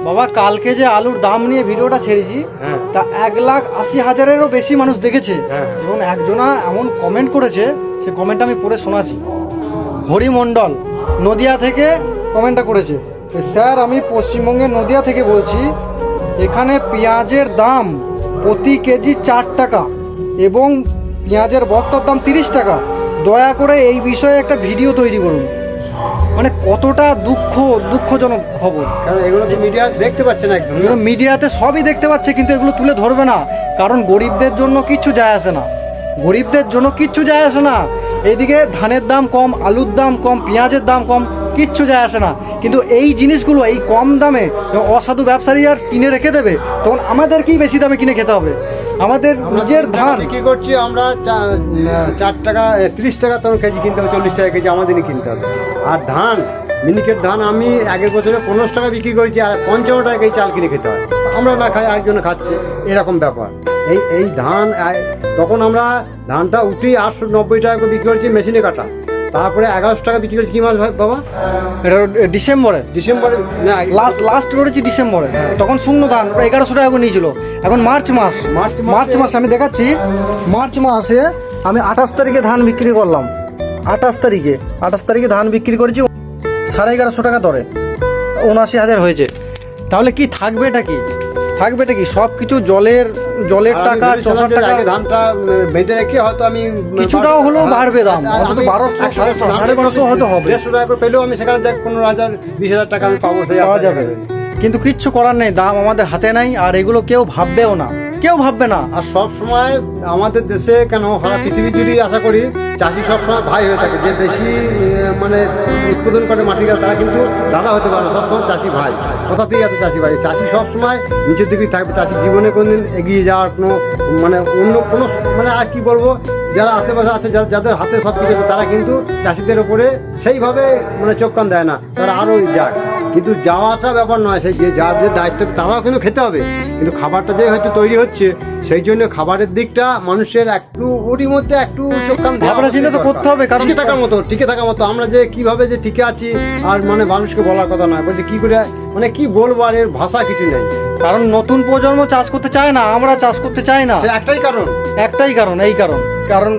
বাবা কালকে যে আলুর দাম নিয়ে ভিডিওটা ছেড়েছি তা 1,80,000-এরও বেশি মানুষ দেখেছে এবং একজনা এমন কমেন্ট করেছে, সে কমেন্টটা আমি পড়ে শোনাচ্ছি। হরিমণ্ডল নদিয়া থেকে কমেন্টটা করেছে, স্যার আমি পশ্চিমবঙ্গের নদিয়া থেকে বলছি, এখানে পেঁয়াজের দাম প্রতি কেজি 4 টাকা এবং পেঁয়াজের বস্তার দাম 30 টাকা। দয়া করে এই বিষয়ে একটা ভিডিও তৈরি করুন। মানে কতটা দুঃখজনক খবর, কারণ এগুলো তো মিডিয়া দেখতে পাচ্ছে না একদম। মিডিয়াতে সবই দেখতে পাচ্ছে কিন্তু এগুলো তুলে ধরবে না, কারণ গরিবদের জন্য কিচ্ছু যায় আসে না, গরিবদের জন্য কিচ্ছু যায় আসে না। এইদিকে ধানের দাম কম, আলুর দাম কম, পেঁয়াজের দাম কম, কিচ্ছু যায় আসে না। কিন্তু এই জিনিসগুলো এই কম দামে অসাধু ব্যবসায়ী আর কিনে রেখে দেবে, তখন আমাদেরকেই বেশি দামে কিনে খেতে হবে। আমাদের নিজের ধান কি করছি আমরা 4 টাকা 30 টাকা তখন কেজি কিনতে হবে, 40 টাকা কেজি আমাদেরই কিনতে হবে। আর ধান মিনিকেট ধান আমি আগের বছরে 15 টাকা বিক্রি করেছি, আর 55 টাকা কেজি চাল কিনে খেতে হয়। আমরা না খাই, আরেকজন খাচ্ছে, এরকম ব্যাপার। এই ধান তখন আমরা ধানটা উঠেই 890 টাকা করে বিক্রি করেছি মেশিনে কাটা, তারপরে 1100 টাকা বিক্রি করেছি। কি মাস ভাই বাবা? এটা ডিসেম্বরে না, লাস্ট করেছি ডিসেম্বরে, তখন শুকনো ধান 1100 টাকা করে নিয়েছিল। এখন মার্চ মাস আমি দেখাচ্ছি, মার্চ মাসে আমি 28 তারিখে ধান বিক্রি করলাম। 28 তারিখে ধান বিক্রি করেছি 1150 টাকা দরে, 79,000 হয়েছে। তাহলে কি থাকবেটা কি সব কিছু জলের টাকা, 64 টাকা। ধানটা বেঁধে রেখে হয়তো আমি কিছুটাও হলেও বাড়বে দাম, অন্তত 1200 1250 হয়তো হবে। 150 টাকা করে পেলেও আমি সেখানে 15,000 20,000 টাকা আমি পাবো, সেই পাওয়া যাবে। কিন্তু কিচ্ছু করার নেই, দাম আমাদের হাতে নাই, আর এগুলো কেউ ভাববেও না, কেউ ভাববে না। আর সব সময় আমাদের দেশে কেন সারা পৃথিবী জুড়েই আশা করি চাষি সবসময় ভাই হয়ে থাকে। যে বেশি মানে উৎপাদন করে মাটিটা তারা কিন্তু দাদা হতে পারে না, সবসময় চাষি ভাই। কোথাতেই আছে চাষি ভাই, চাষি সবসময় নিচের দিকেই থাকবে। চাষি জীবনে কোনদিন এগিয়ে যাওয়ার কোনো মানে অন্য কোনো মানে আর কি বলবো, যারা আশেপাশে আছে যাদের হাতে সব কিছু আছে, তারা কিন্তু চাষিদের ওপরে সেইভাবে মানে চোখ কান দেয় না, তারা আরও যাক। কিন্তু যাওয়াটা ব্যাপার নয়, সেই যে যাদের দায়িত্ব তারাও কিন্তু খেতে হবে। কিন্তু খাবারটা যে হয়তো তৈরি হচ্ছে, সেই জন্য খাবারের দিকটা মানুষের একটু ওরই মধ্যে একটু চোখ কান ভাবনা চিন্তা তো করতে হবে, কারণ টিকে থাকার মতো আমরা যে কিভাবে যে টিকে আছি, আর মানে মানুষকে বলার কথা নয়, বলছে কি করে মানে কি বলবো, আর এর ভাষা কিছু নেই। কারণ নতুন প্রজন্ম চাষ করতে চায় না, আমরা চাষ করতে চাই না। সে একটাই কারণ কারণ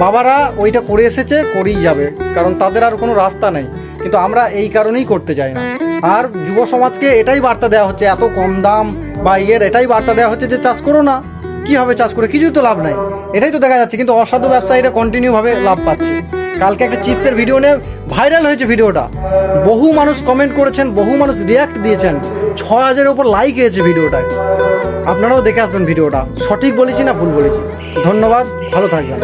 বাবারা ওইটা করে এসেছে, করেই যাবে, কারণ তাদের আর কোনো রাস্তা নেই। কিন্তু আমরা এই কারণেই করতে চাই না। আর যুব সমাজকে এটাই বার্তা দেওয়া হচ্ছে, এত কম দাম বা এটাই বার্তা দেওয়া হচ্ছে যে চাষ করো না, কি হবে চাষ করে, কিছুই তো লাভ নাই, এটাই তো দেখা যাচ্ছে। কিন্তু অসাধু ব্যবসায়ীরা কন্টিনিউ ভাবে লাভ পাচ্ছে। কালকে একটা চিপসের ভিডিও নিয়ে ভাইরাল হয়েছে, ভিডিওটা বহু মানুষ কমেন্ট করেছেন, বহু মানুষ রিয়াক্ট দিয়েছেন, 6,000-এর উপর লাইক হয়েছে ভিডিওটায়। আপনারাও দেখে আসবেন ভিডিওটা, সঠিক বলেছি না ভুল বলেছি। ধন্যবাদ, ভালো থাকবেন।